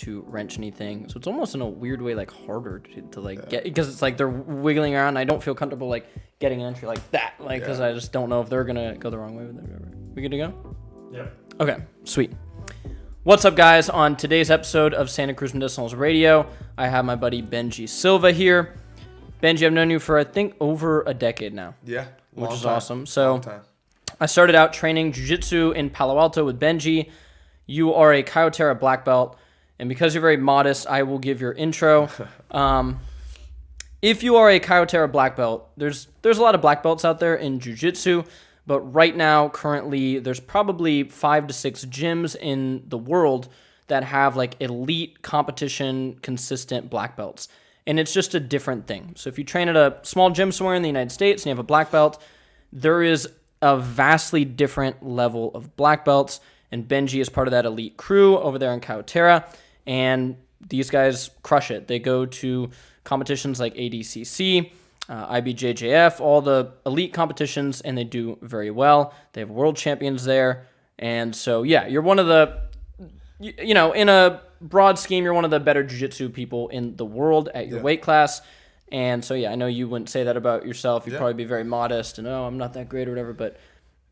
to wrench anything. So it's almost in a weird way like harder to like get, because it's like they're wiggling around and I don't feel comfortable like getting an entry like that, like because I just don't know if they're gonna go the wrong way with it. We good to go? Yeah. Okay, sweet. What's up, guys? On today's episode of Santa Cruz Medicinals Radio, I have my buddy Benji Silva here. Benji, I've known you for I think over a decade now. Yeah, which is time. awesome. So Long time. I started out training jiu-jitsu in Palo Alto with Benji. You are a Kyotera black belt, and because you're very modest, I will give your intro. If you are a Kyotera black belt, there's a lot of black belts out there in jiu-jitsu, but right now, currently, there's probably 5 to 6 gyms in the world that have like elite competition, consistent black belts, and it's just a different thing. So if you train at a small gym somewhere in the United States and you have a black belt, there is a vastly different level of black belts, and Benji is part of that elite crew over there in Kyotera, and these guys crush it. They go to competitions like ADCC, IBJJF, all the elite competitions, and they do very well. They have world champions there, and so yeah, you're one of the, you know, in a broad scheme, you're one of the better jiu-jitsu people in the world at your weight class. And so, yeah, I know you wouldn't say that about yourself. You'd probably be very modest and, I'm not that great or whatever, but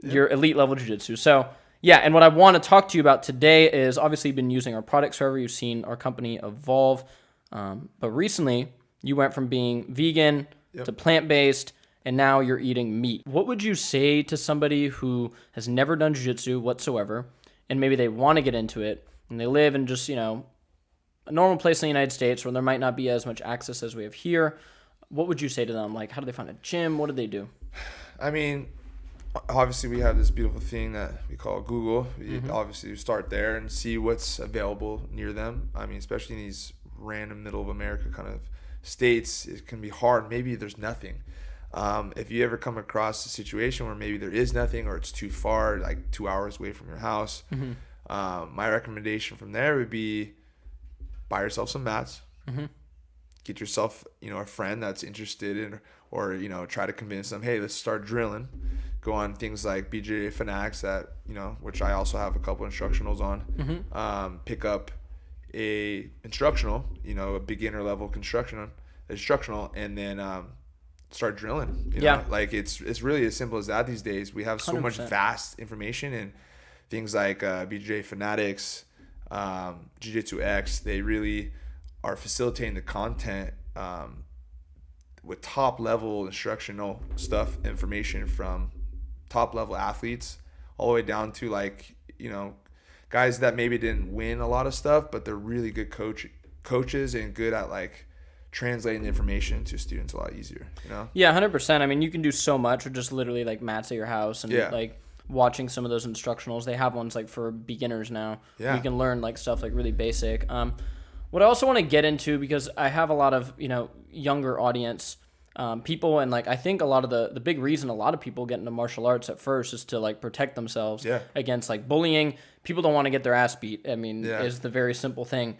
you're elite level jiu-jitsu. So, yeah, and what I want to talk to you about today is obviously you've been using our products forever. You've seen our company evolve. But recently, you went from being vegan to plant-based, and now you're eating meat. What would you say to somebody who has never done jiu-jitsu whatsoever, and maybe they want to get into it, and they live in just, a normal place in the United States where there might not be as much access as we have here? What would you say to them? Like, how do they find a gym? What do they do? I mean, obviously we have this beautiful thing that we call Google. Obviously you start there and see what's available near them. I mean, especially in these random middle of America kind of states, it can be hard. Maybe there's nothing. If you ever come across a situation where maybe there is nothing or it's too far, like 2 hours away from your house, my recommendation from there would be buy yourself some mats, get yourself, a friend that's interested in, or, try to convince them, hey, let's start drilling. Go on things like BJ Fanatics that, which I also have a couple instructionals on. Pick up a instructional, a beginner level instructional, and then start drilling. Like it's really as simple as that these days. We have so 100%. Much vast information, and things like BJ Fanatics, Jiu-Jitsu X, they really are facilitating the content with top level instructional stuff, information from top level athletes all the way down to guys that maybe didn't win a lot of stuff, but they're really good coaches and good at translating the information to students a lot easier. Yeah, 100%. I mean, you can do so much with just literally mats at your house and watching some of those instructionals. They have ones for beginners now. You can learn stuff really basic. What I also want to get into, because I have a lot of younger audience people, and I think a lot of the big reason a lot of people get into martial arts at first is to protect themselves against bullying. People don't want to get their ass beat. I mean, is the very simple thing.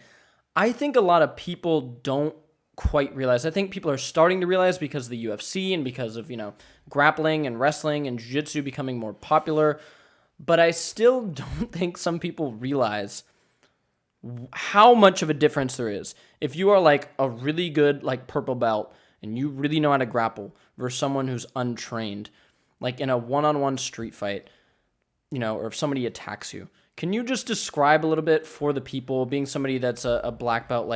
I think a lot of people don't quite realize. I think people are starting to realize because of the UFC and because of grappling and wrestling and jiu-jitsu becoming more popular, but I still don't think some people realize how much of a difference there is if you are a really good purple belt and you really know how to grapple versus someone who's untrained, in a one-on-one street fight, or if somebody attacks you. Can you just describe a little bit for the people, being somebody that's a black belt,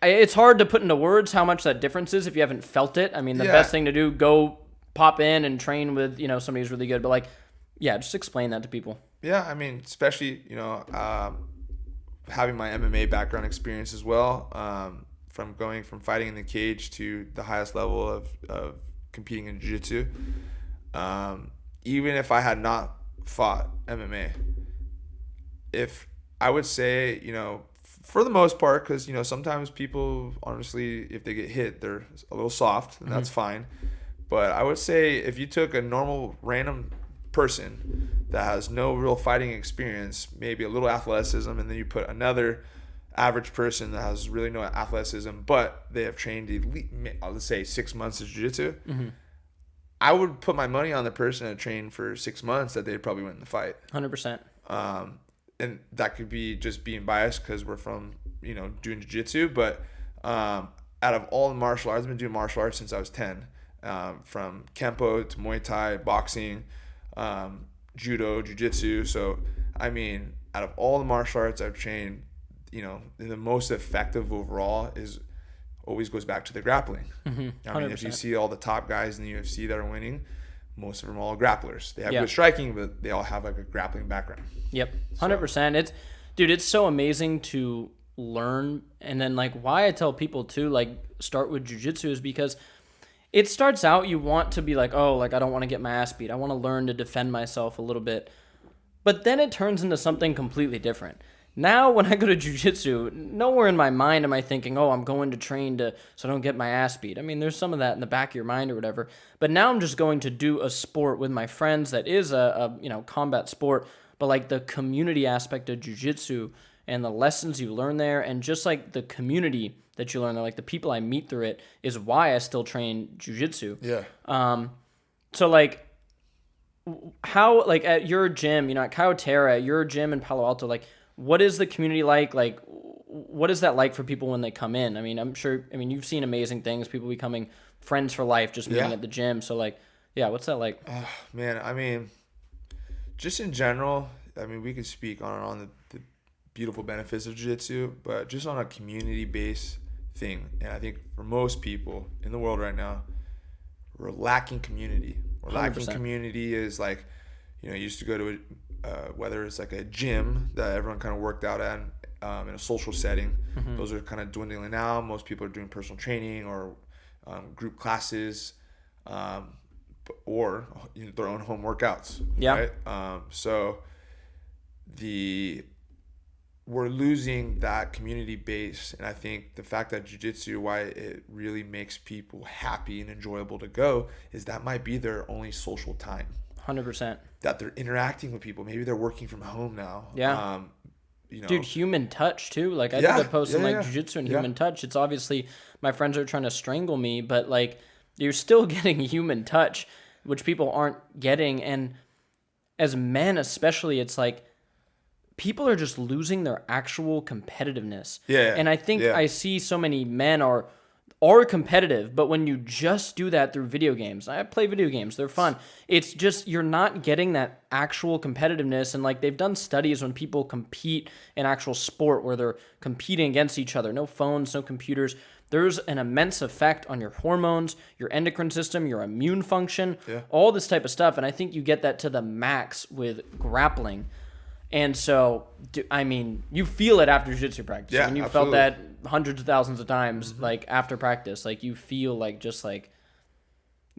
it's hard to put into words how much that difference is if you haven't felt it. I mean, the best thing to do, go pop in and train with, somebody who's really good. But just explain that to people. Yeah, I mean, especially, having my MMA background experience as well, from going from fighting in the cage to the highest level of competing in jiu-jitsu. Even if I had not fought MMA, if I would say, for the most part, because sometimes people, honestly, if they get hit, they're a little soft, and that's fine. But I would say if you took a normal random person that has no real fighting experience, maybe a little athleticism, and then you put another average person that has really no athleticism, but they have trained elite, let's say 6 months of jiu-jitsu, I would put my money on the person that trained for 6 months that they'd probably win the fight. 100%. and that could be just being biased because we're from, doing jiu-jitsu, but out of all the martial arts, I've been doing martial arts since I was 10, from Kempo to Muay Thai, boxing, judo, jiu-jitsu. So, I mean, out of all the martial arts I've trained, the most effective overall always goes back to the grappling. I mean, if you see all the top guys in the UFC that are winning, most of them are all grapplers. They have good striking, but they all have like a grappling background. Yep, 100%. It's so amazing to learn. And then like why I tell people to like start with jiu-jitsu is because it starts out, you want to be like, oh, like I don't want to get my ass beat. I want to learn to defend myself a little bit. But then it turns into something completely different. Now, when I go to jiu-jitsu, nowhere in my mind am I thinking, oh, I'm going to train so I don't get my ass beat. I mean, there's some of that in the back of your mind or whatever. But now I'm just going to do a sport with my friends that is a combat sport. But like the community aspect of jiu-jitsu and the lessons you learn there and just like the community that you learn there, like the people I meet through it is why I still train jiu-jitsu. Yeah. So like how, like at your gym, at Kaiotera, at your gym in Palo Alto, like, what is the community like? Like, what is that like for people when they come in? I mean, I'm sure, you've seen amazing things, people becoming friends for life just meeting at the gym. So, like, yeah, what's that like? Man, I mean, just in general, we could speak on the beautiful benefits of jiu-jitsu, but just on a community-based thing. And I think for most people in the world right now, we're lacking community. We're lacking 100%. Community is like, you used to go to whether it's like a gym that everyone kind of worked out at in a social setting. Mm-hmm. Those are kind of dwindling now. Most people are doing personal training or group classes or their own home workouts. Yeah. Right? So we're losing that community base. And I think the fact that jiu-jitsu, why it really makes people happy and enjoyable to go, is that might be their only social time. 100%. That they're interacting with people. Maybe they're working from home now. Yeah. Dude, human touch too. Like I did a post on like jiu-jitsu and human touch. It's obviously my friends are trying to strangle me, but like you're still getting human touch, which people aren't getting. And as men especially, it's like people are just losing their actual competitiveness. Yeah. And I think I see so many men are competitive, but when you just do that through video games, I play video games, they're fun. It's just, you're not getting that actual competitiveness. And like they've done studies when people compete in actual sport where they're competing against each other, no phones, no computers. There's an immense effect on your hormones, your endocrine system, your immune function, all this type of stuff. And I think you get that to the max with grappling. And so, you feel it after jiu-jitsu practice. Yeah, and you absolutely. felt that hundreds of thousands of times, like after practice, like you feel like just like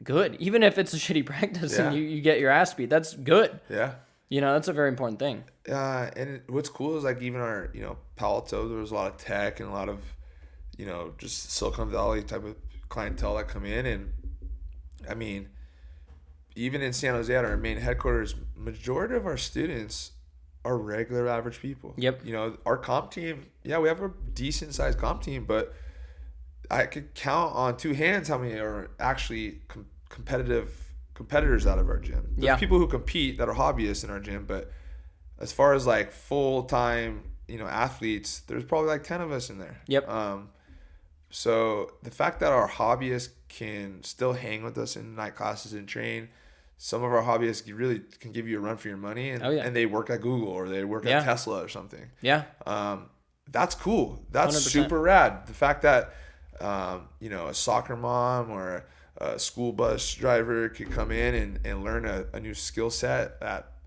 good. Even if it's a shitty practice and you get your ass beat, that's good. Yeah. That's a very important thing. And what's cool is like even our, Palo Alto, there was a lot of tech and a lot of, just Silicon Valley type of clientele that come in. And even in San Jose at our main headquarters, majority of our students are regular average people. Yep. Our comp team, we have a decent sized comp team, but I could count on two hands how many are actually competitors out of our gym. There's people who compete that are hobbyists in our gym, but as far as like full-time, athletes, there's probably like 10 of us in there. Yep. So the fact that our hobbyists can still hang with us in night classes and train, some of our hobbyists really can give you a run for your money, and they work at Google or they work at Tesla or something. Yeah. That's cool. That's 100%. Super rad. The fact that, a soccer mom or a school bus driver could come in and learn a new skill set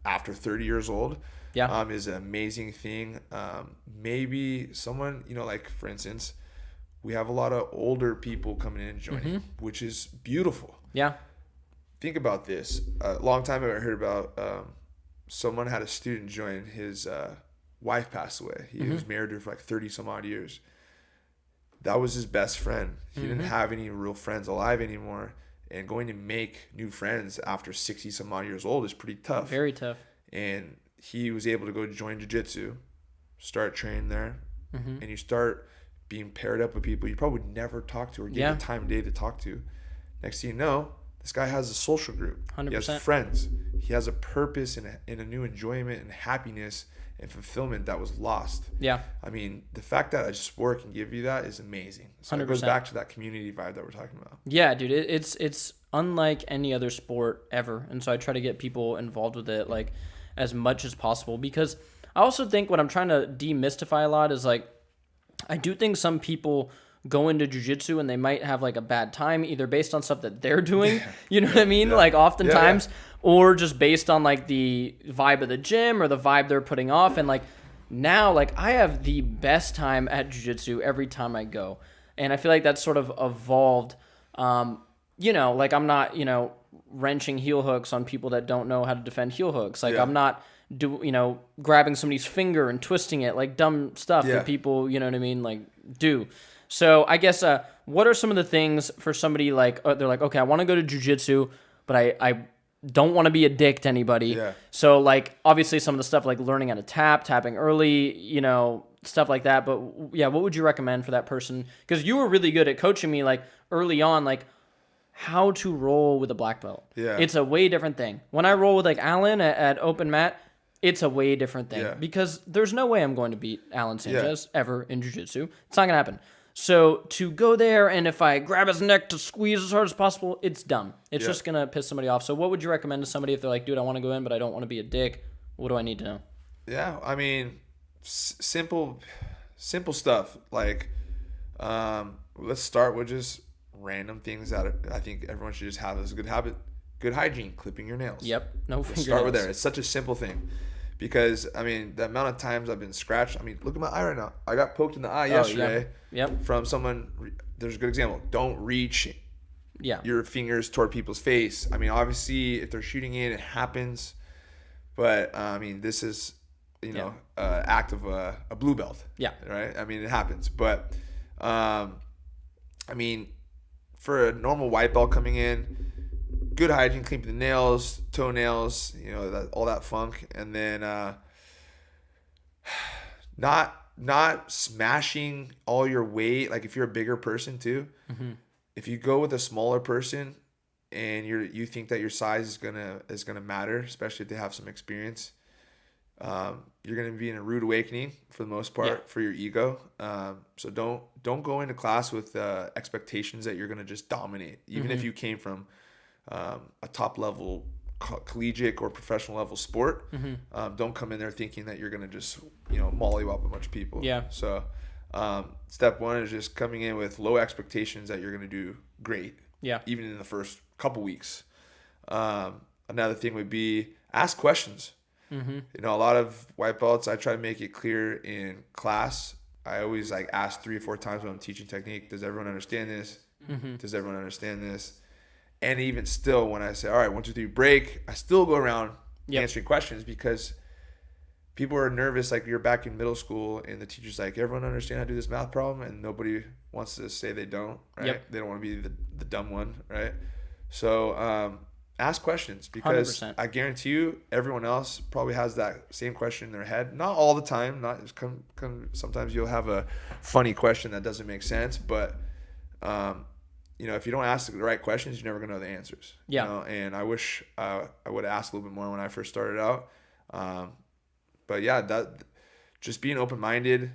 after 30 years old is an amazing thing. Maybe someone, like for instance, we have a lot of older people coming in and joining, which is beautiful. Yeah. Think about this. A long time ago, I heard about someone had a student join. His wife passed away. He was married to her for like 30 some odd years. That was his best friend. He didn't have any real friends alive anymore. And going to make new friends after 60 some odd years old is pretty tough. Very tough. And he was able to go join jiu-jitsu, start training there, and you start being paired up with people you probably never talked to or give the time of day to talk to. Next thing you know, This guy has a social group. 100%. He has friends. He has a purpose and a new enjoyment and happiness and fulfillment that was lost. Yeah. I mean, the fact that a sport can give you that is amazing. So 100%. It goes back to that community vibe that we're talking about. Yeah, dude, it's unlike any other sport ever. And so I try to get people involved with it like as much as possible, because I also think what I'm trying to demystify a lot is like, I do think some people go into jiu-jitsu and they might have like a bad time, either based on stuff that they're doing, you know what I mean? Like oftentimes, or just based on like the vibe of the gym or the vibe they're putting off. And like now, like I have the best time at jiu-jitsu every time I go. And I feel like that's sort of evolved. You know, like I'm not, you know, wrenching heel hooks on people that don't know how to defend heel hooks. Like I'm not grabbing somebody's finger and twisting it, like dumb stuff that people, you know what I mean, like do. So I guess what are some of the things for somebody like they're like, okay, I want to go to jiu-jitsu, but I don't want to be a dick to anybody. Yeah. So like obviously some of the stuff like learning how to tapping early, you know, stuff like that. But yeah, what would you recommend for that person? Because you were really good at coaching me like early on, like how to roll with a black belt. Yeah. It's a way different thing. When I roll with like Alan at open mat, it's a way different thing because there's no way I'm going to beat Alan Sanchez ever in jiu-jitsu. It's not going to happen. So to go there and if I grab his neck to squeeze as hard as possible, it's dumb. It's just going to piss somebody off. So what would you recommend to somebody if they're like, dude, I want to go in, but I don't want to be a dick. What do I need to know? Yeah, I mean, simple stuff. Like, let's start with just random things that I think everyone should just have as a good habit. Good hygiene, clipping your nails. Yep, no fingernails. Start with there. It's such a simple thing. Because, I mean, the amount of times I've been scratched. I mean, look at my eye right now. I got poked in the eye yesterday from someone. There's a good example. Don't reach your fingers toward people's face. I mean, obviously, if they're shooting in, it happens. But, I mean, this is, you know, act of a blue belt. Yeah. Right? I mean, it happens. But, I mean, for a normal white belt coming in, good hygiene, clean the nails, toenails, you know, all that funk, and then not smashing all your weight. Like if you're a bigger person too, if you go with a smaller person and you think that your size is gonna matter, especially if they have some experience, you're gonna be in a rude awakening for the most part for your ego. So don't go into class with expectations that you're gonna just dominate, even if you came from a top level collegiate or professional level sport. Don't come in there thinking that you're going to just, you know, mollywop a bunch of people. Yeah. So step one is just coming in with low expectations that you're going to do great. Yeah. Even in the first couple weeks. Another thing would be ask questions. You know, a lot of white belts, I try to make it clear in class. I always like ask 3 or 4 times when I'm teaching technique. Does everyone understand this? Does everyone understand this? And even still, when I say, all right, 1, 2, 3, break, I still go around answering questions because people are nervous. Like you're back in middle school and the teacher's like, everyone understand how to do this math problem? And nobody wants to say they don't, right? They don't want to be the dumb one, right? So ask questions because 100%. I guarantee you everyone else probably has that same question in their head. Not all the time. Sometimes you'll have a funny question that doesn't make sense, but you know, if you don't ask the right questions, you're never going to know the answers. Yeah. You know? And I wish I would have asked a little bit more when I first started out. But yeah, that just being open-minded.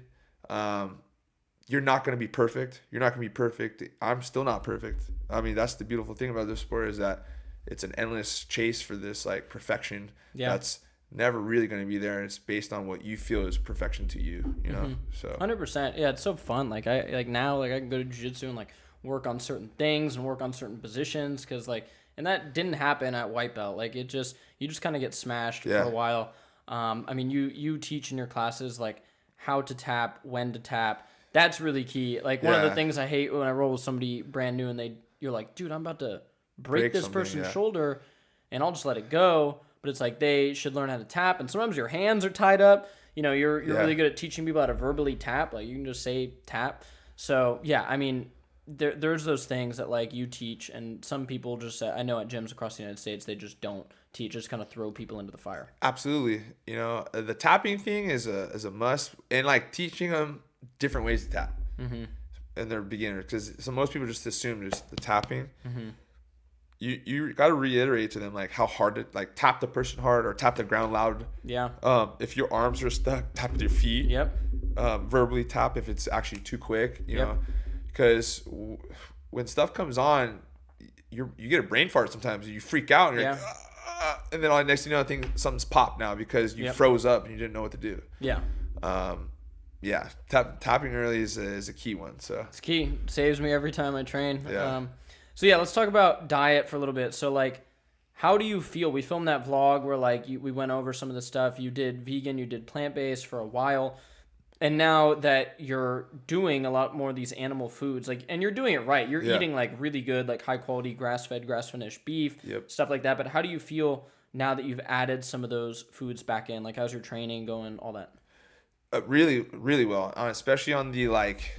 You're not going to be perfect. You're not going to be perfect. I'm still not perfect. I mean, that's the beautiful thing about this sport is that it's an endless chase for this like perfection. Yeah. That's never really going to be there. And it's based on what you feel is perfection to you, you know? So 100%. Yeah. It's so fun. Like now I can go to jiu-jitsu and like work on certain things and work on certain positions because like and that didn't happen at white belt. Like you just kind of get smashed for a while. I mean you teach in your classes like how to tap, when to tap. That's really key. Like one of the things I hate when I roll with somebody brand new and you're like, dude, I'm about to break this person's shoulder and I'll just let it go. But it's like they should learn how to tap, and sometimes your hands are tied up. You know, you're really good at teaching people how to verbally tap. Like you can just say tap. So yeah, I mean there's those things that like you teach, and some people just I know at gyms across the United States they just don't teach, just kind of throw people into the fire. Absolutely, you know the tapping thing is a must, and like teaching them different ways to tap, and they're beginners because most people just assume just the tapping. you got to reiterate to them like how hard to like tap the person hard or tap the ground loud. Yeah. If your arms are stuck, tap with your feet. Yep. Verbally tap if it's actually too quick. You Yep. know, because when stuff comes on, you get a brain fart sometimes. You freak out and you're like, and then all next thing you know, I think something's popped now because you froze up and you didn't know what to do. Yeah. Yeah, tapping early is a key one. So it's key. Saves me every time I train. Yeah. So yeah, let's talk about diet for a little bit. So like, how do you feel? We filmed that vlog where like we went over some of the stuff. You did vegan, you did plant-based for a while, and now that you're doing a lot more of these animal foods, like, and you're doing it right. You're eating like really good, like high quality grass-fed, grass-finished beef, stuff like that. But how do you feel now that you've added some of those foods back in? Like, how's your training going? All that. Really, really well, especially on the like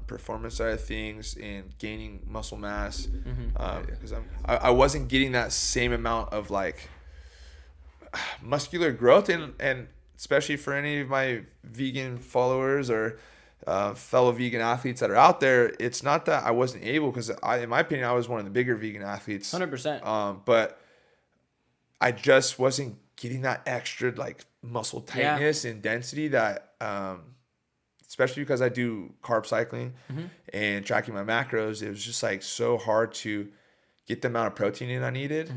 performance side of things and gaining muscle mass. Because I wasn't getting that same amount of like muscular growth, and especially for any of my vegan followers or fellow vegan athletes that are out there, it's not that I wasn't able, because in my opinion, I was one of the bigger vegan athletes. 100%. But I just wasn't getting that extra like muscle tightness and density that, especially because I do carb cycling and tracking my macros, it was just like so hard to get the amount of protein in I needed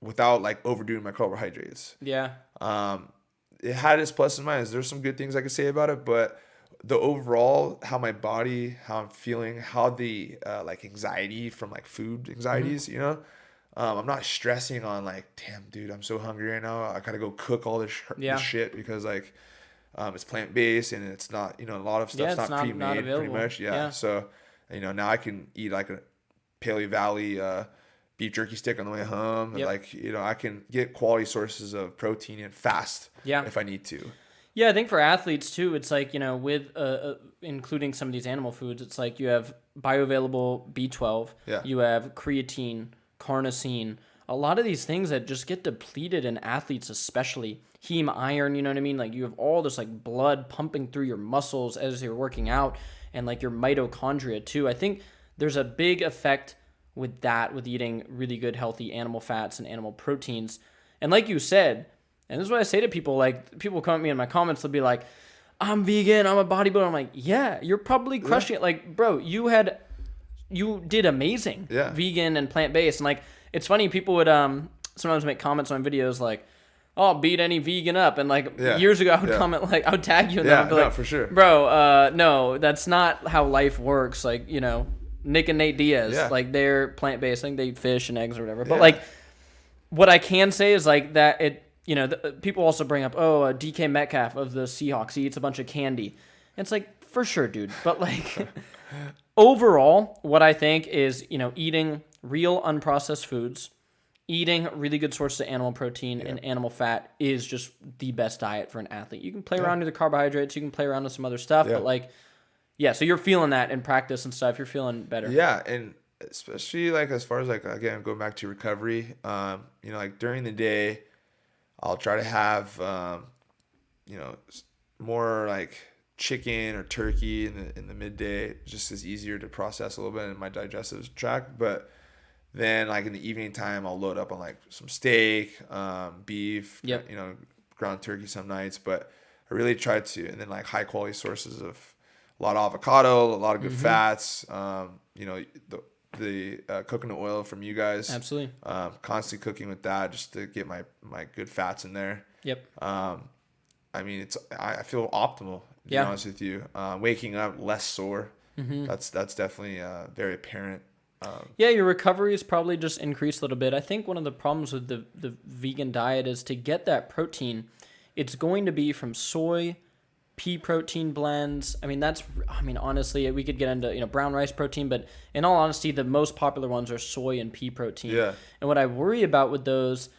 without like overdoing my carbohydrates. Yeah. It had its pluses and minuses. There's some good things I could say about it, but the overall, how my body, how I'm feeling, how the like anxiety from like food anxieties, you know, I'm not stressing on like, damn, dude, I'm so hungry right now. I gotta go cook all this shit because like it's plant based and it's not, you know, a lot of stuff's not pre-made pretty much. Yeah. So, you know, now I can eat like a Paleo Valley beef jerky stick on the way home. And like, you know, I can get quality sources of protein in fast if I need to. Yeah, I think for athletes too, it's like, you know, with including some of these animal foods, it's like you have bioavailable B12, you have creatine, carnosine, a lot of these things that just get depleted in athletes, especially heme iron, you know what I mean? Like you have all this like blood pumping through your muscles as you're working out, and like your mitochondria too. I think there's a big effect with that, with eating really good healthy animal fats and animal proteins. And like you said, and this is what I say to people, like people come at me in my comments, they'll be like, I'm vegan, I'm a bodybuilder. I'm like, yeah, you're probably crushing it. Like, bro, you did amazing vegan and plant-based. And like, it's funny, people would sometimes make comments on videos like, oh, beat any vegan up. And like years ago I would comment, like I would tag you and I'd be like, for sure, bro, no, that's not how life works. Like, you know, Nick and Nate Diaz, like they're plant-based. I think they eat fish and eggs or whatever. But like, what I can say is like that it, you know, people also bring up, DK Metcalf of the Seahawks, he eats a bunch of candy. And it's like, for sure, dude. But like, overall, what I think is, you know, eating real unprocessed foods, eating really good sources of animal protein and animal fat is just the best diet for an athlete. You can play around with the carbohydrates, you can play around with some other stuff, but like, so you're feeling that in practice and stuff. You're feeling better. Yeah, and especially like as far as like, again, going back to recovery, you know, like during the day, I'll try to have, you know, more like chicken or turkey in the midday, just as easier to process a little bit in my digestive tract. But then like in the evening time, I'll load up on like some steak, beef, you know, ground turkey some nights. But I really try to, and then like high quality sources of a lot of avocado, a lot of good fats, you know, the coconut oil from you guys. Absolutely. Constantly cooking with that just to get my good fats in there. Yep. I mean, I feel optimal, to be honest with you. Waking up less sore. That's definitely very apparent. Your recovery is probably just increased a little bit. I think one of the problems with the vegan diet is to get that protein, it's going to be from soy, pea protein blends. I mean, honestly, we could get into, you know, brown rice protein, but in all honesty, the most popular ones are soy and pea protein. Yeah. And what I worry about with those,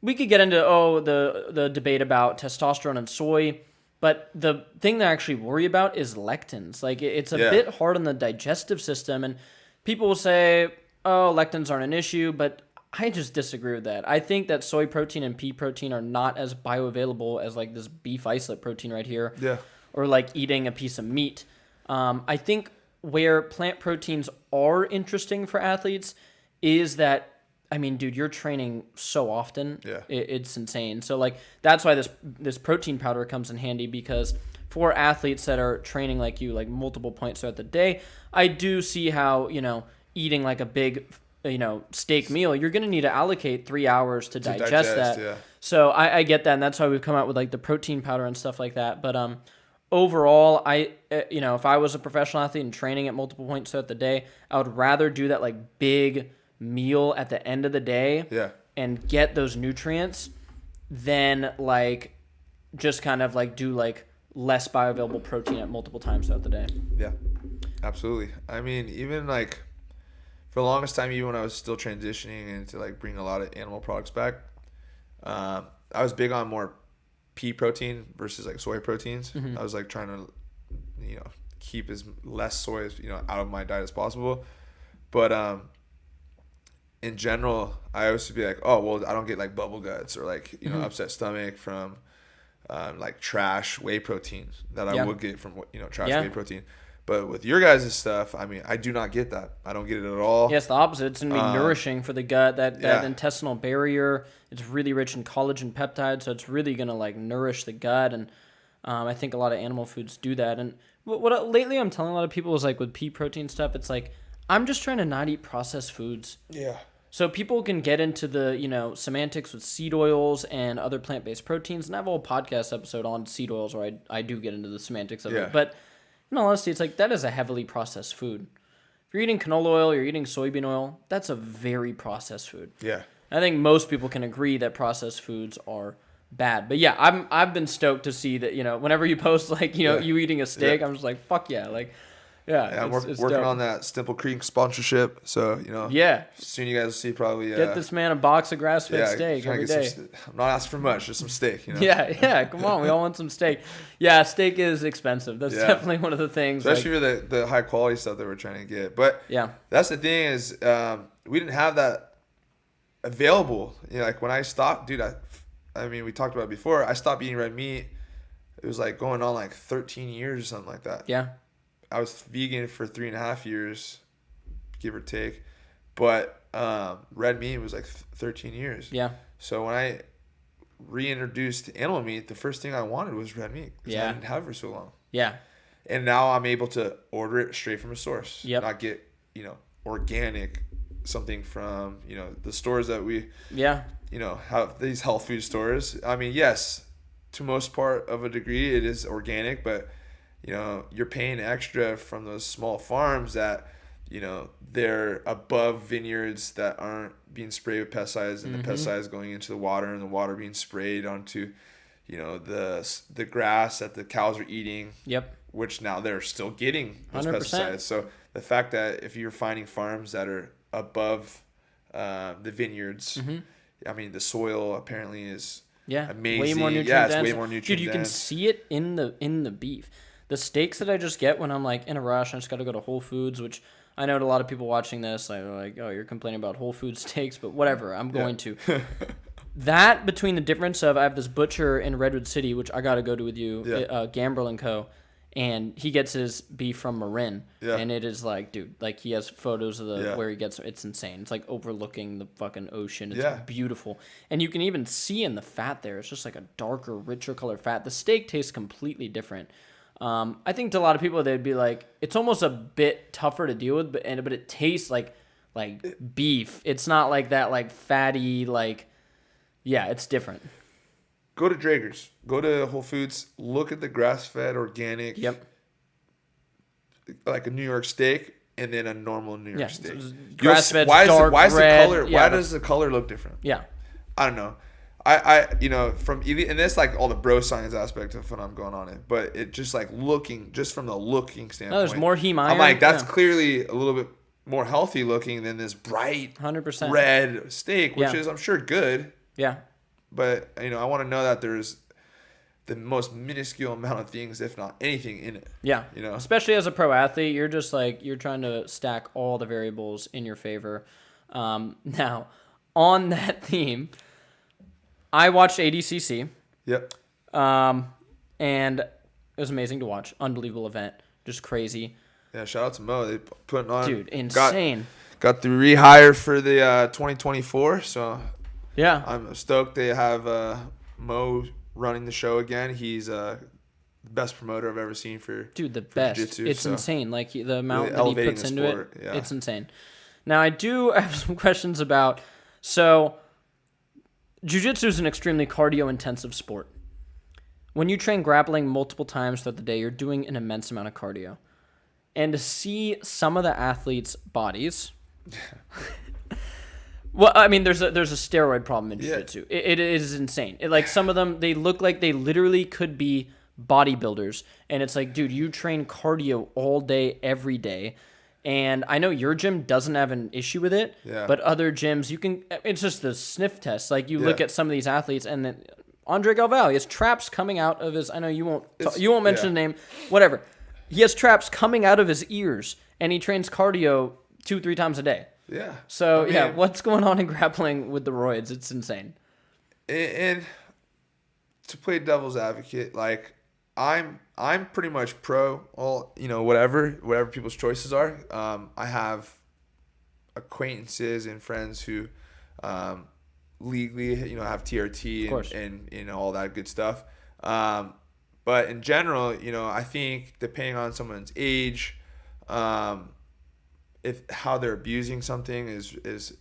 we could get into, the debate about testosterone and soy, but the thing that I actually worry about is lectins. Like, it's a bit hard on the digestive system, and people will say, lectins aren't an issue, but I just disagree with that. I think that soy protein and pea protein are not as bioavailable as like this beef isolate protein right here. Yeah. Or like eating a piece of meat. I think where plant proteins are interesting for athletes is that, I mean, dude, you're training so often. Yeah. It's insane. So like that's why this protein powder comes in handy, because for athletes that are training like you, like multiple points throughout the day, I do see how, eating like a big, steak meal, you're going to need to allocate 3 hours to digest that. Yeah. So I get that. And that's why we've come out with like the protein powder and stuff like that. But overall, if I was a professional athlete and training at multiple points throughout the day, I would rather do that like big meal at the end of the day and get those nutrients than like just kind of like do like less bioavailable protein at multiple times throughout the day. Yeah, absolutely. I mean, even like for the longest time, even when I was still transitioning into like bringing a lot of animal products back, I was big on more pea protein versus like soy proteins. I was like trying to, keep as less soy as, out of my diet as possible. But in general, I always would be like, oh, well, I don't get like bubble guts or like, upset stomach from like trash whey protein that I would get from, trash whey protein. But with your guys' stuff, I mean, I do not get that. I don't get it at all. Yeah, it's the opposite. It's going to be nourishing for the gut, that intestinal barrier. It's really rich in collagen peptides, so it's really going to like nourish the gut. And I think a lot of animal foods do that. And what lately I'm telling a lot of people is like with pea protein stuff, it's like I'm just trying to not eat processed foods. Yeah. So people can get into the, semantics with seed oils and other plant-based proteins. And I have a whole podcast episode on seed oils where I do get into the semantics of it. But in all honesty, it's like that is a heavily processed food. If you're eating canola oil, you're eating soybean oil, that's a very processed food. Yeah. I think most people can agree that processed foods are bad. But yeah, I've been stoked to see that, whenever you post like, you eating a steak, I'm just like, fuck yeah. Like, yeah, I'm working on that Stimple Creek sponsorship. So, soon you guys will see probably. Get this man a box of grass-fed steak every day. I'm not asking for much, just some steak. Yeah, come on. We all want some steak. Yeah, steak is expensive. That's definitely one of the things. Especially for the high-quality stuff that we're trying to get. But that's the thing is we didn't have that available. Like when I stopped, dude, I mean, we talked about it before. I stopped eating red meat. It was like going on like 13 years or something like that. Yeah. I was vegan for 3.5 years, give or take, but red meat was like 13 years. Yeah. So when I reintroduced animal meat, the first thing I wanted was red meat. Yeah. I didn't have it for so long. Yeah. And now I'm able to order it straight from a source. Yep. Not get, organic something from, the stores that we, have these health food stores. I mean, yes, to most part of a degree, it is organic, but you're paying extra from those small farms that, they're above vineyards that aren't being sprayed with pesticides, and the pesticides going into the water, and the water being sprayed onto, the grass that the cows are eating. Yep. Which now they're still getting those 100%. Pesticides. So the fact that if you're finding farms that are above the vineyards, I mean, the soil apparently is amazing. Way more nutrient dense. Way more nutrient Dude, you can see it in the beef. The steaks that I just get when I'm like in a rush, I just got to go to Whole Foods, which I know to a lot of people watching this, like, oh, you're complaining about Whole Foods steaks, but whatever, I'm going to. That between the difference of I have this butcher in Redwood City, which I got to go to with you, Gambrel & Co., and he gets his beef from Marin, and it is like, dude, like he has photos of where he gets it's insane. It's like overlooking the fucking ocean. It's beautiful, and you can even see in the fat there. It's just like a darker, richer color fat. The steak tastes completely different. I think to a lot of people they'd be like, it's almost a bit tougher to deal with, but it tastes like beef. It's not like that like fatty it's different. Go to Draeger's. Go to Whole Foods. Look at the grass-fed organic. Yep. Like a New York steak and then a normal New York steak. Grass-fed, dark red. The color? Why does the color look different? Yeah. I don't know. I from and that's like all the bro science aspect of what I'm going on in, but it just like looking just from the looking standpoint. There's more heme iron. I'm like that's clearly a little bit more healthy looking than this bright 100% red steak, which is I'm sure good. Yeah. But I want to know that there's the most minuscule amount of things, if not anything, in it. Yeah. Especially as a pro athlete, you're just like you're trying to stack all the variables in your favor. Now, on that theme, I watched ADCC. Yep. And it was amazing to watch. Unbelievable event. Just crazy. Yeah, shout out to Mo. They putting on. Dude, insane. got the rehire for the 2024. So Yeah. I'm stoked they have Mo running the show again. He's the best promoter I've ever seen for Dude, the best. jiu-jitsu, It's so insane. Like the amount really that he elevating puts the into sport, it. yeah. It's insane. Now, I do have some questions about. So, jiu-jitsu is an extremely cardio-intensive sport. When you train grappling multiple times throughout the day, you're doing an immense amount of cardio. And to see some of the athletes' bodies. Well, I mean, there's a steroid problem in jiu-jitsu. Yeah. It is insane. Like some of them, they look like they literally could be bodybuilders, and it's like, dude, you train cardio all day, every day. And I know your gym doesn't have an issue with it, but other gyms, you can. It's just the sniff test. Like you look at some of these athletes, and then Andre Galvao, he has traps coming out of his. I know you won't mention the name, whatever. He has traps coming out of his ears, and he trains cardio 2-3 times a day. Yeah. So, what's going on in grappling with the roids? It's insane. And to play devil's advocate, like I'm pretty much pro all, whatever people's choices are. I have acquaintances and friends who legally, have TRT and all that good stuff. But in general, I think depending on someone's age, if how they're abusing something is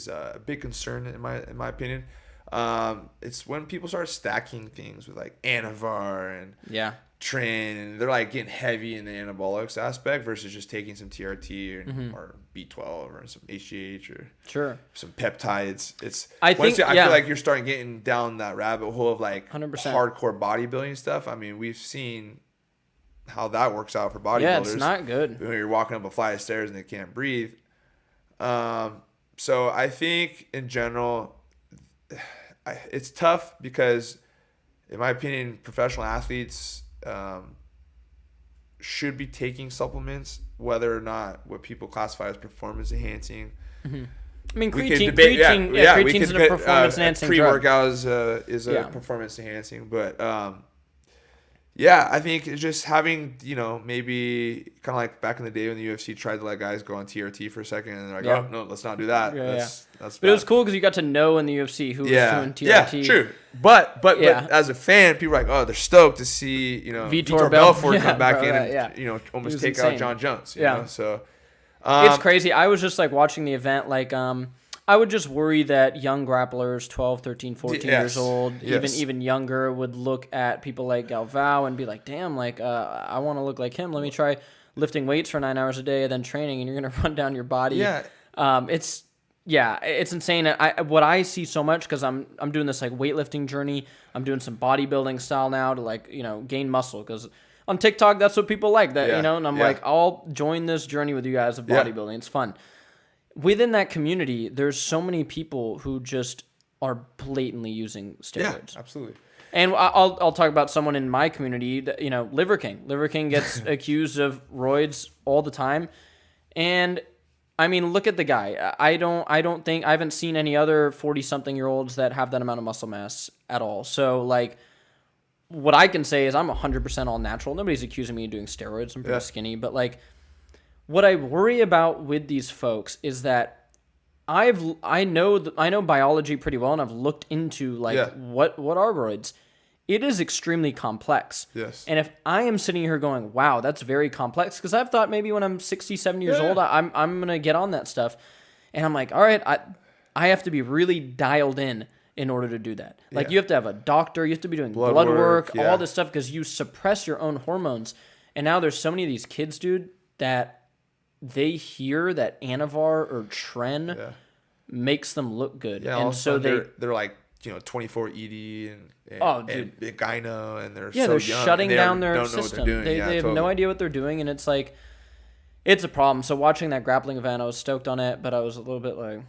a big concern in my opinion. It's when people start stacking things with like Anavar and Trin, and they're like getting heavy in the anabolics aspect versus just taking some TRT or B12 or some HGH or some peptides. I feel like you're starting getting down that rabbit hole of like 100%. Hardcore bodybuilding stuff. I mean, we've seen how that works out for bodybuilders. Yeah, it's not good. When you're walking up a flight of stairs and they can't breathe. So I think in general, it's tough because, in my opinion, professional athletes should be taking supplements, whether or not what people classify as performance enhancing. Mm-hmm. I mean, creatine's a performance enhancing drug. Pre-workout is a performance enhancing, but I think it's just having, maybe kind of like back in the day when the UFC tried to let guys go on TRT for a second, and they're like, oh, no, let's not do that. That's but it was cool because you got to know in the UFC who was doing TRT. Yeah, true. But as a fan, people are like, oh, they're stoked to see, Vitor Belfort come back in and, almost take out John Jones. You know? So it's crazy. I was just like watching the event, like, I would just worry that young grapplers, 12, 13, 14 years old, even younger, would look at people like Galvao and be like, damn, like, I want to look like him. Let me try lifting weights for 9 hours a day and then training, and you're going to run down your body. Yeah. It's insane. What I see so much, because I'm doing this like weightlifting journey. I'm doing some bodybuilding style now to like, gain muscle, because on TikTok, that's what people like, that, and I'm like, I'll join this journey with you guys of bodybuilding. It's fun. Within that community, there's so many people who just are blatantly using steroids. Yeah, absolutely. And I'll talk about someone in my community that, Liver King. Liver King gets accused of roids all the time. And I mean, look at the guy. I haven't seen any other 40-something-year-olds that have that amount of muscle mass at all. So like, what I can say is I'm 100% all natural. Nobody's accusing me of doing steroids. I'm pretty skinny, but like, what I worry about with these folks is that I know biology pretty well, and I've looked into like what are roids. It is extremely complex. Yes. And if I am sitting here going, wow, that's very complex, because I've thought maybe when I'm 60, 70 years old, I'm gonna get on that stuff, and I'm like, all right, I have to be really dialed in order to do that. Like you have to have a doctor, you have to be doing blood work, all this stuff, because you suppress your own hormones. And now there's so many of these kids, dude, that they hear that Anavar or Tren makes them look good. Yeah, and so they're like, 24 ED and gyno, and they're they're shutting down their system. They have no idea what they're doing, and it's like, it's a problem. So watching that grappling event, I was stoked on it, but I was a little bit like,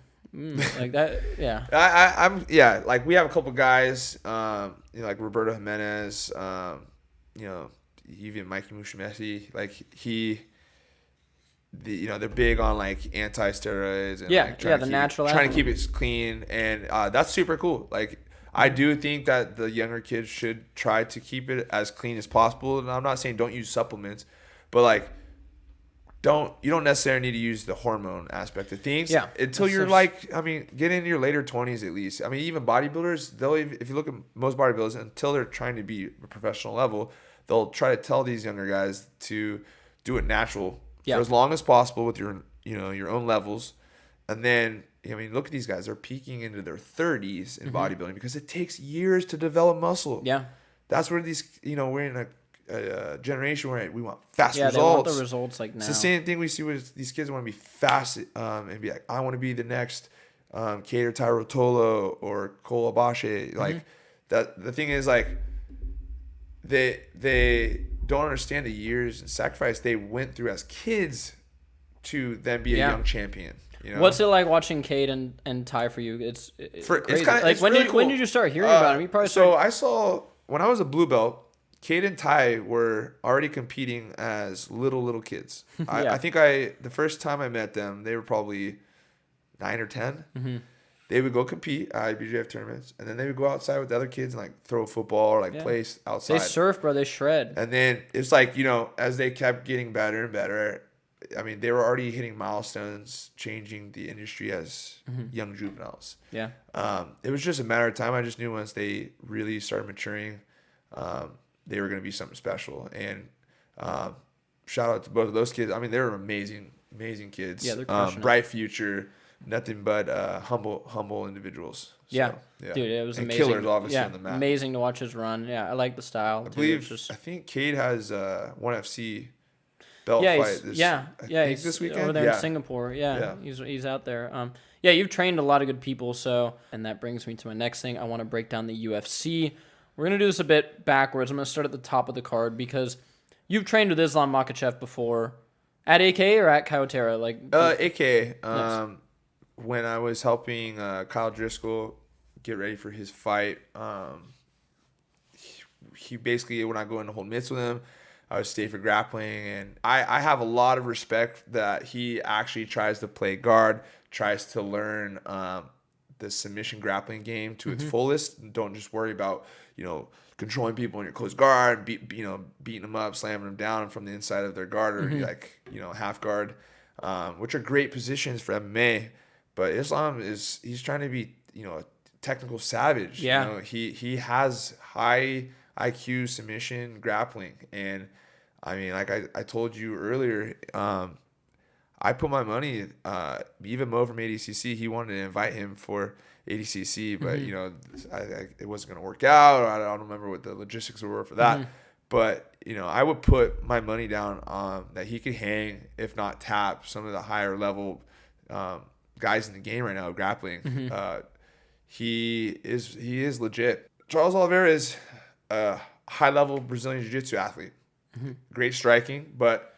like that. Yeah. I'm like, we have a couple guys, like Roberto Jimenez, even Mikey Musumeci, like they're big on like anti-steroids and trying to keep it clean, and that's super cool. Like, I do think that the younger kids should try to keep it as clean as possible, and I'm not saying don't use supplements, but like, you don't necessarily need to use the hormone aspect of things. Yeah. Until you're like, I mean, get into your later 20s at least. I mean, even bodybuilders, if you look at most bodybuilders, until they're trying to be a professional level, they'll try to tell these younger guys to do it natural for as long as possible with your own levels. And then, I mean, look at these guys. They're peaking into their 30s in bodybuilding because it takes years to develop muscle. Yeah. That's where these, we're in a generation where we want fast results. They want the results like now. It's the same thing we see with these kids want to be fast and be like, I want to be the next Kader Tyrotolo or Cole Abashe. Like that. The thing is, like, they don't understand the years and sacrifice they went through as kids to then be a young champion. What's it like watching Cade and Ty for you? It's crazy. Like, when did you start hearing about him? You probably So I saw when I was a blue belt, Cade and Ty were already competing as little kids. I think the first time I met them, they were probably 9 or 10. Mm-hmm. They would go compete at IBJJF tournaments, and then they would go outside with the other kids and like throw a football or like play outside. They surf, bro. They shred. And then it's like, as they kept getting better and better, I mean, they were already hitting milestones, changing the industry as young juveniles. Yeah. It was just a matter of time. I just knew once they really started maturing, they were going to be something special. And shout out to both of those kids. I mean, they were amazing kids. Yeah, they're crushing bright future, nothing but humble individuals. So, yeah, dude, it was amazing. Killers, obviously, on the map. Amazing to watch his run. Yeah, I like the style. I think Cade has ONE FC belt fight. He's this weekend over there in Singapore. Yeah, he's out there. You've trained a lot of good people. So, and that brings me to my next thing. I want to break down the UFC. We're gonna do this a bit backwards. I'm gonna start at the top of the card because you've trained with Islam Makhachev before, at AK or at Kyotera, like AK. Nice. When I was helping Kyle Driscoll get ready for his fight, he basically, when I go in to hold mitts with him, I would stay for grappling, and I have a lot of respect that he actually tries to play guard, tries to learn the submission grappling game to its fullest, and don't just worry about controlling people in your close guard, beating them up, slamming them down from the inside of their guard or half guard, which are great positions for MMA. But Islam he's trying to be a technical savage. Yeah. He has high IQ submission grappling, and I mean, like I told you earlier, I put my money, even Mo from ADCC, he wanted to invite him for ADCC, but it wasn't going to work out. Or I don't remember what the logistics were for that. But I would put my money down that he could hang, if not tap, some of the higher level guys in the game right now grappling. He is legit. Charles Oliveira is a high level Brazilian Jiu-Jitsu athlete. Great striking, but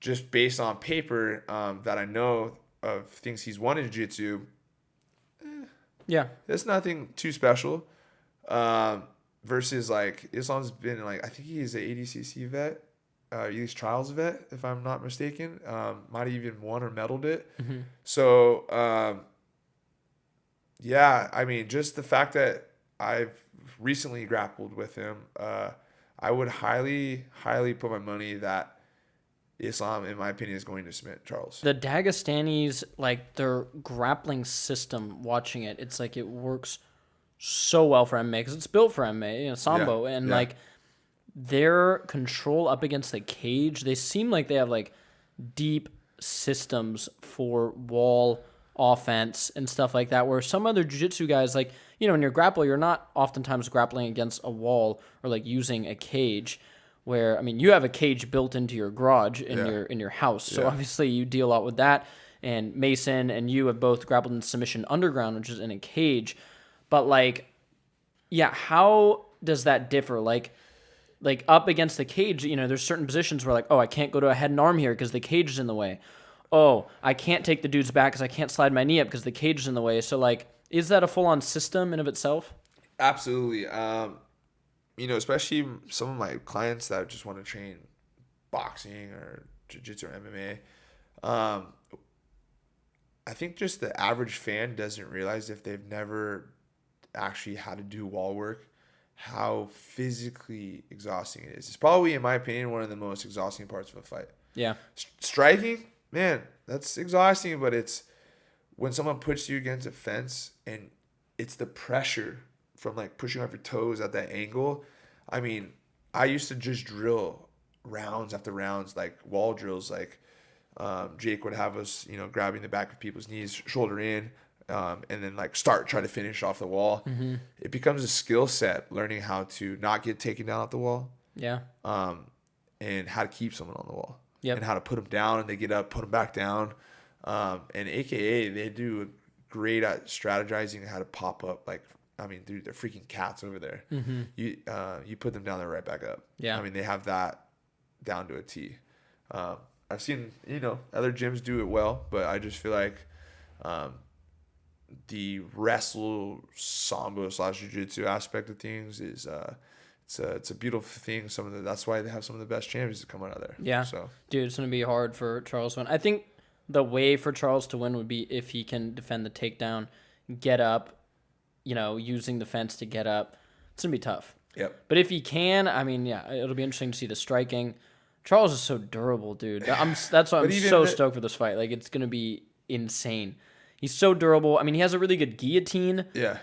just based on paper that I know of things he's won in Jiu-Jitsu, it's nothing too special. Versus like Islam's been like, I think he's an ADCC vet, at least trials vet, if I'm not mistaken. Might have even won or medaled it. So I mean, just the fact that I've recently grappled with him, I would highly put my money that Islam, in my opinion, is going to submit Charles. The Dagestanis, like their grappling system, watching it, it's like it works so well for MMA because it's built for MMA, Sambo, and like their control up against the cage, they seem like they have like deep systems for wall offense and stuff like that, where some other jiu-jitsu guys, like, when you're grappling, you're not oftentimes grappling against a wall or like using a cage, where, I mean, you have a cage built into your garage in your house, so obviously you deal a lot with that, and Mason and you have both grappled in submission underground, which is in a cage, but like, how does that differ? Like up against the cage, there's certain positions where like, oh, I can't go to a head and arm here because the cage is in the way. Oh, I can't take the dude's back because I can't slide my knee up because the cage is in the way. So like, is that a full-on system in of itself? Absolutely. Especially some of my clients that just want to train boxing or jiu-jitsu or MMA. I think just the average fan doesn't realize, if they've never actually had to do wall work, how physically exhausting it is. It's probably, in my opinion, one of the most exhausting parts of a fight. Yeah. Striking, man, that's exhausting, but it's when someone puts you against a fence and it's the pressure from like pushing off your toes at that angle. I mean, I used to just drill rounds after rounds, like wall drills. Like Jake would have us, grabbing the back of people's knees, shoulder in, and then like try to finish off the wall. Mm-hmm. It becomes a skill set, learning how to not get taken down off the wall. Yeah. And how to keep someone on the wall. Yep. And how to put them down and they get up, put them back down. And AKA, they do great at strategizing how to pop up. Like, I mean, dude, they're freaking cats over there. Mm-hmm. You put them down, they're right back up. Yeah. I mean, they have that down to a T. I've seen, other gyms do it well, but I just feel like the wrestle sambo / jiu-jitsu aspect of things is it's a beautiful thing. That's why they have some of the best champions that come out of there. Yeah. So, dude, it's gonna be hard for Charles to win. I think the way for Charles to win would be if he can defend the takedown, get up, using the fence to get up. It's gonna be tough. Yep. But if he can, I mean, yeah, it'll be interesting to see the striking. Charles is so durable, dude. That's why I'm so stoked for this fight. Like, it's gonna be insane. He's so durable. I mean, he has a really good guillotine. Yeah.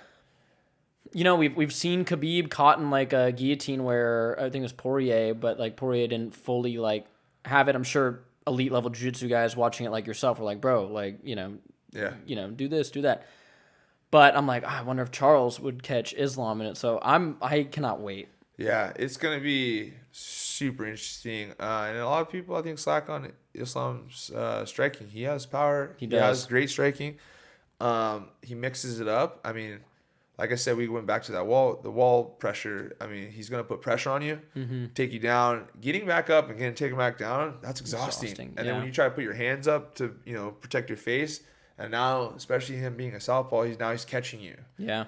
We've seen Khabib caught in like a guillotine where I think it was Poirier, but like Poirier didn't fully like have it. I'm sure elite level jiu-jitsu guys watching it like yourself were like, bro, like, do this, do that. But I'm like, I wonder if Charles would catch Islam in it. So I cannot wait. Yeah, it's gonna be super interesting. And a lot of people, I think, slack on Islam's striking. He has power. He has great striking. He mixes it up. I mean, like I said, we went back to the wall pressure. I mean, he's going to put pressure on you, take you down. Getting back up and getting taken back down, that's exhausting. And then when you try to put your hands up to, protect your face, and now, especially him being a southpaw, he's catching you. Yeah.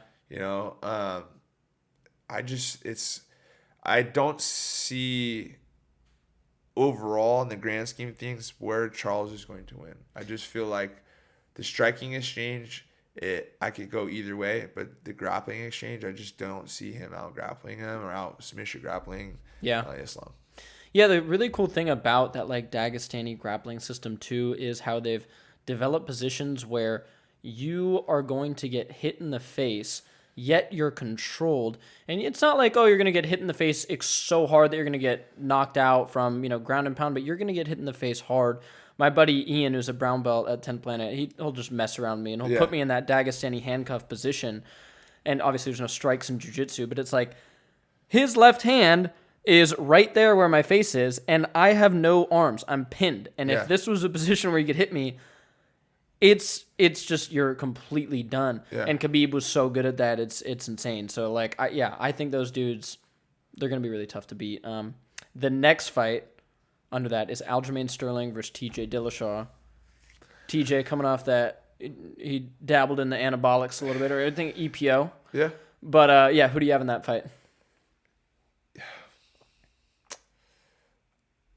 I don't see overall in the grand scheme of things where Charles is going to win. I just feel like the striking exchange, I could go either way, but the grappling exchange, I just don't see him out grappling him or out submission grappling Islam. Yeah, the really cool thing about that like Dagestani grappling system too is how they've developed positions where you are going to get hit in the face, yet you're controlled. And it's not like, you're going to get hit in the face so hard that you're going to get knocked out from, ground and pound, but you're going to get hit in the face hard. My buddy Ian, who's a brown belt at 10th Planet, he'll just mess around with me and he'll put me in that Dagestani handcuff position. And obviously there's no strikes in jiu-jitsu, but it's like his left hand is right there where my face is, and I have no arms. I'm pinned. And if this was a position where you could hit me, it's just you're completely done. Yeah. And Khabib was so good at that. It's insane. So like I think those dudes, they're gonna be really tough to beat. The next fight under that is Aljamain Sterling versus TJ Dillashaw. TJ coming off that, he dabbled in the anabolics a little bit, or I think EPO. Yeah. But who do you have in that fight?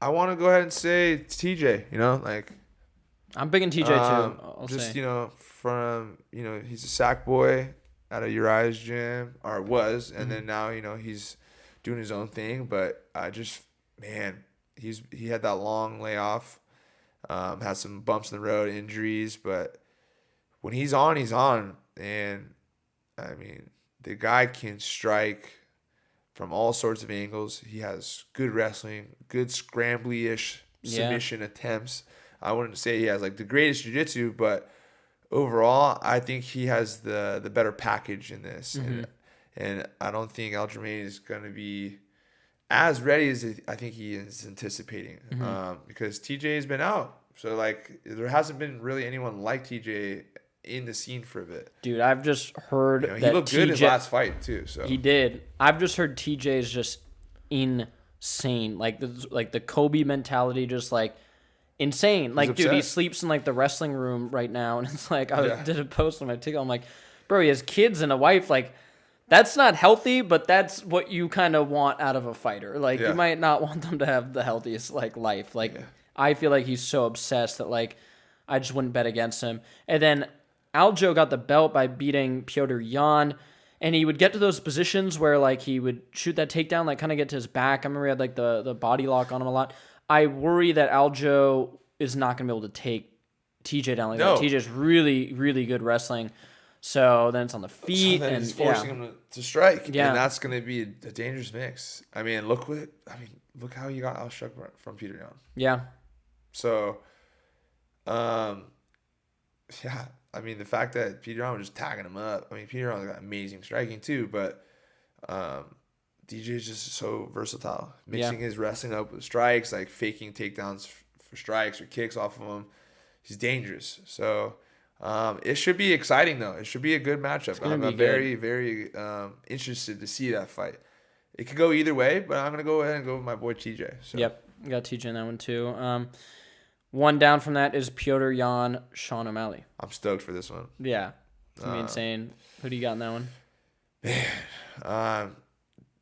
I want to go ahead and say TJ. I'm big in TJ too. From he's a sack boy at a Uriah's gym, or was, and then now he's doing his own thing. But he had that long layoff, had some bumps in the road, injuries, but when he's on, and I mean the guy can strike from all sorts of angles. He has good wrestling, good scrambly-ish submission attempts. I wouldn't say he has like the greatest jiu-jitsu, but overall, I think he has the better package in this. And I don't think Aljamain is going to be as ready as I think he is anticipating, because TJ has been out. So like there hasn't been really anyone like TJ in the scene for a bit. Dude, I've just heard that he looked good in his last fight too. So he did. I've just heard TJ is just insane. Like the Kobe mentality, just like insane. Like, dude, he sleeps in like the wrestling room right now, and it's like I did a post on my TikTok. I'm like, bro, he has kids and a wife. Like, that's not healthy, but that's what you kind of want out of a fighter. Like, you might not want them to have the healthiest like life. Like, I feel like he's so obsessed that like I just wouldn't bet against him. And then Aljo got the belt by beating Piotr Jan, and he would get to those positions where like he would shoot that takedown, like kind of get to his back. I remember he had like the body lock on him a lot. I worry that Aljo is not going to be able to take TJ down like No. that. TJ's really, really good wrestling. So then it's on the feet. So then and he's forcing him to strike. Yeah. And that's going to be a dangerous mix. I mean, look how he got outstruck from Peter Yan. Yeah. So, yeah. I mean, the fact that Peter Yan was just tagging him up. I mean, Peter Yan's got amazing striking too, but DJ is just so versatile. Mixing his wrestling up with strikes, like faking takedowns for strikes or kicks off of him. He's dangerous. So, it should be exciting though. It should be a good matchup. I'm very, very interested to see that fight. It could go either way, but I'm gonna go ahead and go with my boy TJ. So. Yep, I got TJ in that one too. One down from that is Piotr Yan, Sean O'Malley. I'm stoked for this one. Yeah, it's gonna be insane. Who do you got in that one? Man,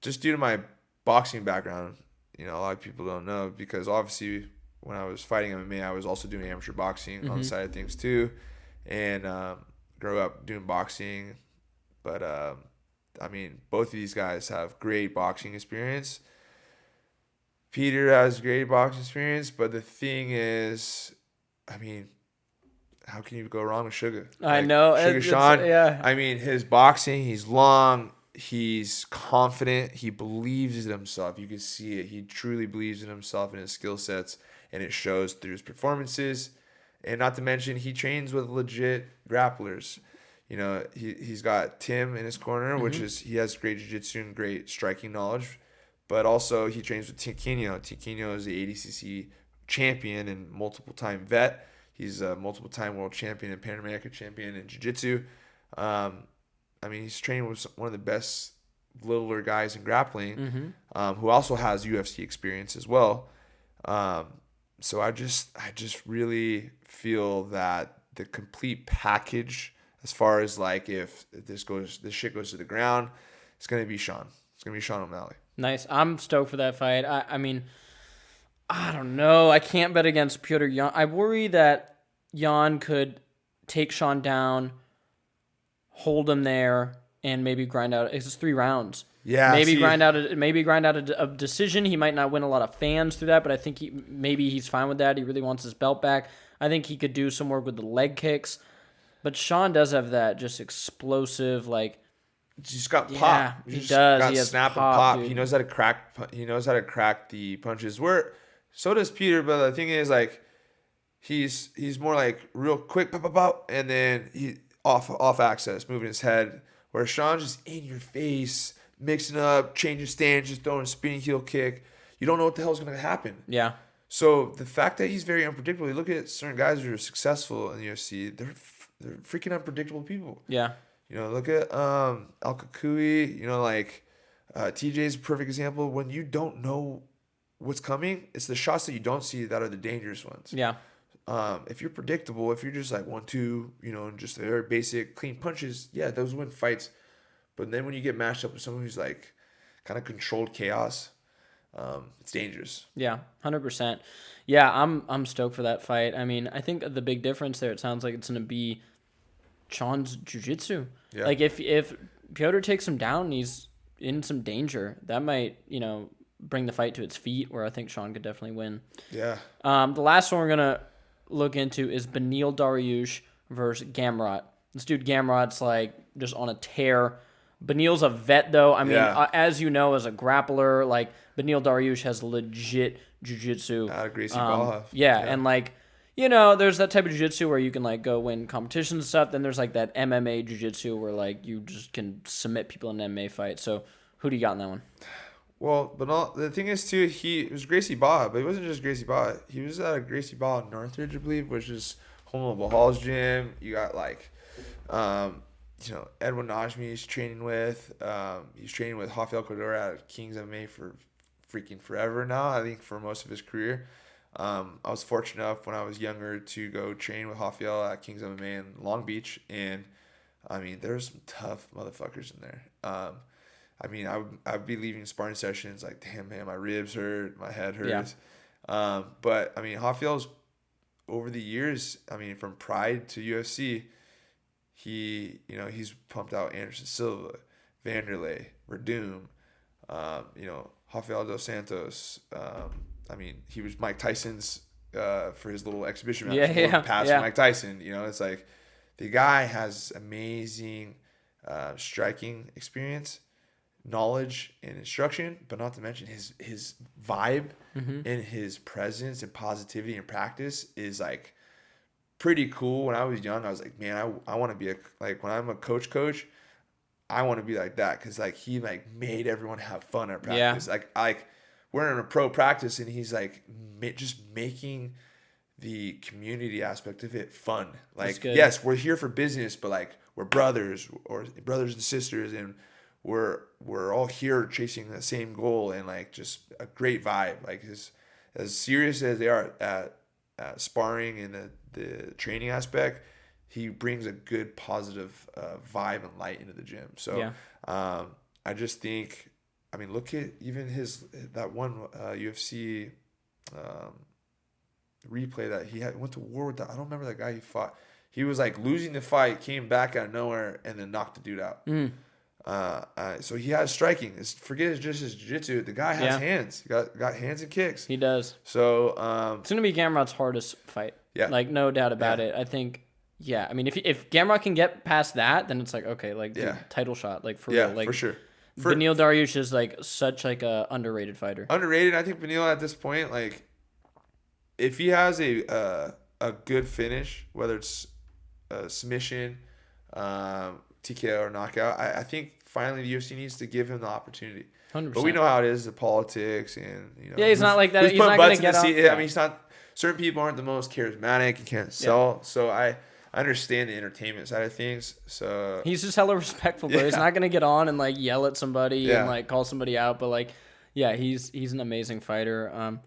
just due to my boxing background, a lot of people don't know because obviously when I was fighting MMA, I was also doing amateur boxing on the side of things too, and grew up doing boxing. But I mean, both of these guys have great boxing experience. Peter has great boxing experience, but the thing is, I mean, how can you go wrong with Sugar? I know. Sugar Sean, yeah. I mean, his boxing, he's long, he's confident, he believes in himself. You can see it. He truly believes in himself and his skill sets, and it shows through his performances. And not to mention, he trains with legit grapplers. He's got Tim in his corner, which is he has great jiu-jitsu and great striking knowledge. But also, he trains with Tiquinho. Tiquinho is the ADCC champion and multiple-time vet. He's a multiple-time world champion and Pan American champion in jiu-jitsu. I mean, he's training with one of the best littler guys in grappling, who also has UFC experience as well. So I just really feel that the complete package, as far as like if this shit goes to the ground, it's gonna be Sean. It's gonna be Sean O'Malley. Nice. I'm stoked for that fight. I mean, I don't know. I can't bet against Piotr Yan. I worry that Yan could take Sean down, hold him there, and maybe grind out. It's 3 rounds. Yeah. Maybe grind out a decision. He might not win a lot of fans through that, but I think he's fine with that. He really wants his belt back. I think he could do some work with the leg kicks. But Sean does have that just explosive, like. He's got pop. Yeah, he does. He has snap pop, and pop. dude. He knows how to crack. He knows how to crack the punches. So does Peter, but the thing is, like, he's more like real quick, pop, pop, pop, and then he off access, moving his head. Where Sean's just in your face, mixing up, changing stance, just throwing a spinning heel kick. You don't know what the hell's gonna happen. Yeah. So the fact that he's very unpredictable. You look at certain guys who are successful in the UFC. They're freaking unpredictable people. Yeah. Look at Al Kakui. TJ's a perfect example. When you don't know what's coming, it's the shots that you don't see that are the dangerous ones. Yeah. If you're predictable, if you're just like 1-2, and just very basic, clean punches, yeah, those win fights. But then when you get matched up with someone who's like kind of controlled chaos, it's dangerous. Yeah, 100%. Yeah, I'm stoked for that fight. I mean, I think the big difference there, it sounds like it's going to be Sean's jiu-jitsu. Yeah. Like if Piotr takes him down and he's in some danger, that might, bring the fight to its feet, where I think Sean could definitely win. Yeah. The last one we're going to look into is Beneil Dariush versus Gamrot. This dude Gamrot's like just on a tear. Beneil's a vet though. I mean, as you know, as a grappler, like Beneil Dariush has legit jiu-jitsu. Out of Gracie Barra. Yeah, and like, there's that type of jiu-jitsu where you can like go win competitions and stuff. Then there's like that MMA jiu-jitsu where like you just can submit people in an MMA fight. So who do you got in that one? Well, but the thing is too, it was Gracie Barra, but it wasn't just Gracie Barra. He was at a Gracie Barra Northridge, I believe, which is home of Hall's gym. You got like, Edwin Najmi's training with. He's training with Rafael Cordora at King's MMA for freaking forever now. I think for most of his career. I was fortunate enough when I was younger to go train with Rafael at King's MMA in Long Beach, and I mean, there's some tough motherfuckers in there. I mean, I'd be leaving sparring sessions like, damn, man, my ribs hurt, my head hurts. Yeah. But I mean, Rafael's over the years, I mean, from Pride to UFC, he's pumped out Anderson Silva, Vanderlei, Verdum, Rafael dos Santos, I mean, he was Mike Tyson's for his little exhibition match. Pass for Mike Tyson. You know, it's like the guy has amazing striking experience, knowledge, and instruction, but not to mention his vibe and his presence and positivity in practice is like pretty cool. When I was young, I was like, man, I want to be like when I'm a coach, I want to be like that, because like he like made everyone have fun at practice. Like we're in a pro practice and he's like just making the community aspect of it fun. Like, yes, we're here for business, but like we're brothers and sisters, and we're all here chasing the same goal, and like just a great vibe. Like as serious as they are at sparring and the training aspect, he brings a good positive vibe and light into the gym. So I just think, I mean, look at even that one UFC replay that he went to war with. I don't remember that guy he fought. He was like losing the fight, came back out of nowhere, and then knocked the dude out. So he has striking. Forget just his jiu-jitsu. The guy has hands. He got hands and kicks. He does. So it's gonna be Gamrot's hardest fight. Yeah, like no doubt about it. I think. Yeah, I mean, if Gamrot can get past that, then it's like okay, like dude, title shot, like for real, like for sure. Beneil Dariush is like such like a underrated fighter. Underrated. I think Beneil at this point, like, if he has a good finish, whether it's a submission, TKO or knockout, I think finally the UFC needs to give him the opportunity. 100%. But we know how it is, the politics, and he's not like that. He's not going to get out. I mean, he's not. Certain people aren't the most charismatic and can't sell. So I understand the entertainment side of things. So he's just hella respectful, bro. He's not going to get on and like yell at somebody and like call somebody out. But like, he's an amazing fighter.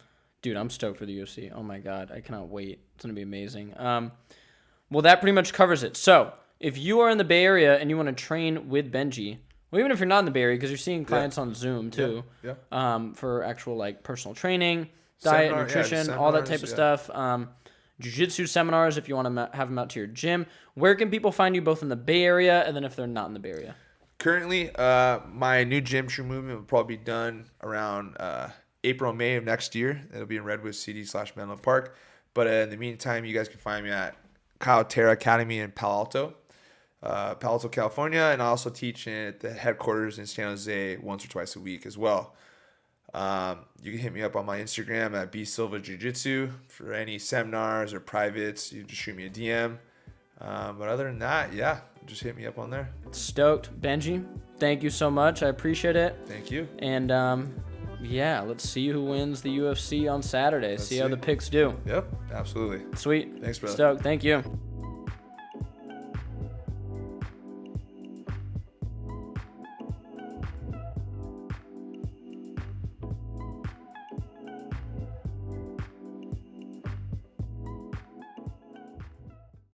Dude, I'm stoked for the UFC. Oh my God, I cannot wait. It's going to be amazing. Well, that pretty much covers it. So if you are in the Bay Area and you want to train with Benji, well, even if you're not in the Bay Area, because you're seeing clients on Zoom too, for actual like personal training, diet, nutrition, all that type of stuff. Jiu-jitsu seminars if you want to have them out to your gym. Where can people find you both in the Bay Area and then if they're not in the Bay Area? Currently, my new gym true movement will probably be done around April, May of next year. It'll be in Redwood City/Menlo Park. But in the meantime, you guys can find me at Kyle Terra Academy in Palo Alto, California. And I also teach at the headquarters in San Jose once or twice a week as well. You can hit me up on my Instagram at bsilva jiu-jitsu for any seminars or privates. You just shoot me a DM. But other than that, just hit me up on there. Stoked. Benji, thank you so much. I appreciate it. Thank you. And let's see who wins the UFC on Saturday. See how the picks do. Yep, absolutely. Sweet. Thanks, brother. Stoked. Thank you.